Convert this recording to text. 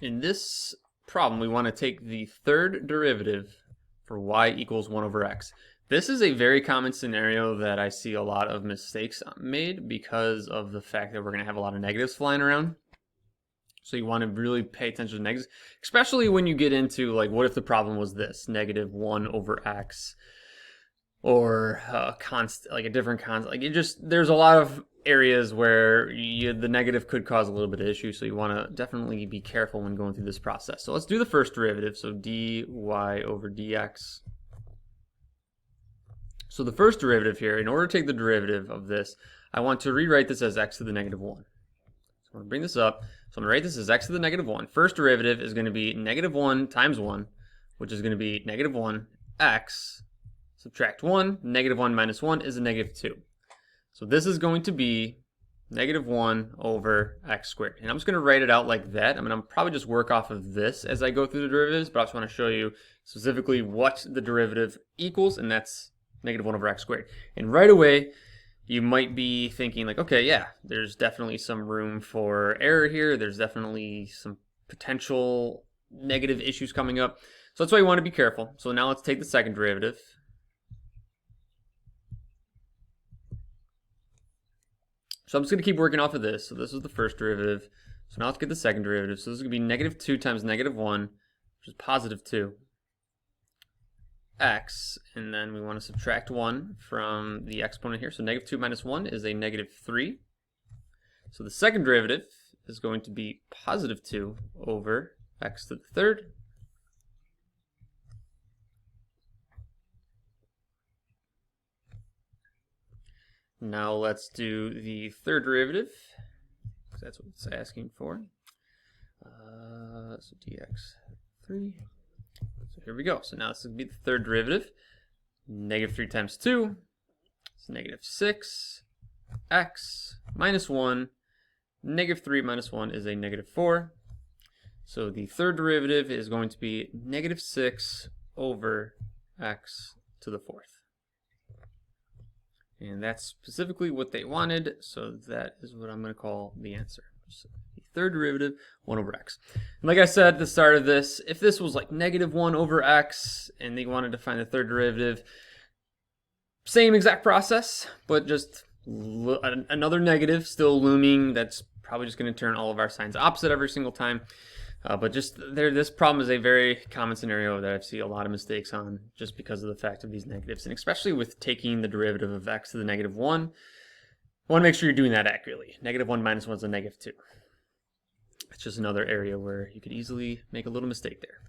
In this problem, we want to take the third derivative for y equals 1 over x. This is a very common scenario that I see a lot of mistakes made because of the fact that we're going to have a lot of negatives flying around. So you want to really pay attention to negatives, especially when you get into, like, what if the problem was this, negative 1 over x, or like a different constant. Like, there's a lot of areas where the negative could cause a little bit of issue, so you want to definitely be careful when going through this process. So let's do the first derivative, so dy over dx. So the first derivative here, in order to take the derivative of this, I want to rewrite this as x to the negative 1. So I'm going to bring this up. So I'm going to write this as x to the negative 1. First derivative is going to be negative 1 times 1, which is going to be negative 1 x. Subtract 1, negative 1 minus 1 is a negative 2. So this is going to be negative 1 over x squared. And I'm just going to write it out like that. I'm probably just work off of this as I go through the derivatives, but I just want to show you specifically what the derivative equals, and that's negative 1 over x squared. And right away, you might be thinking like, okay, yeah, there's definitely some room for error here. There's definitely some potential negative issues coming up. So that's why you want to be careful. So now let's take the second derivative. So I'm just going to keep working off of this. So this is the first derivative. So now let's get the second derivative. So this is going to be negative 2 times negative 1, which is positive 2, x. And then we want to subtract 1 from the exponent here. So negative 2 minus 1 is a negative 3. So the second derivative is going to be positive 2 over x to the third. Now let's do the third derivative, because that's what it's asking for. So dx3. So here we go. So now this is going to be the third derivative. Negative 3 times 2 is negative 6. X minus 1. Negative 3 minus 1 is a negative 4. So the third derivative is going to be negative 6 over x to the fourth. And that's specifically what they wanted, so that is what I'm going to call the answer. So the third derivative, 1 over x. And like I said at the start of this, if this was like negative 1 over x, and they wanted to find the third derivative, same exact process, but just another negative still looming. That's probably just going to turn all of our signs opposite every single time. But just this problem is a very common scenario that I've seen a lot of mistakes on just because of the fact of these negatives, and especially with taking the derivative of x to the negative 1. I want to make sure you're doing that accurately. Negative 1 minus 1 is a negative 2. It's just another area where you could easily make a little mistake there.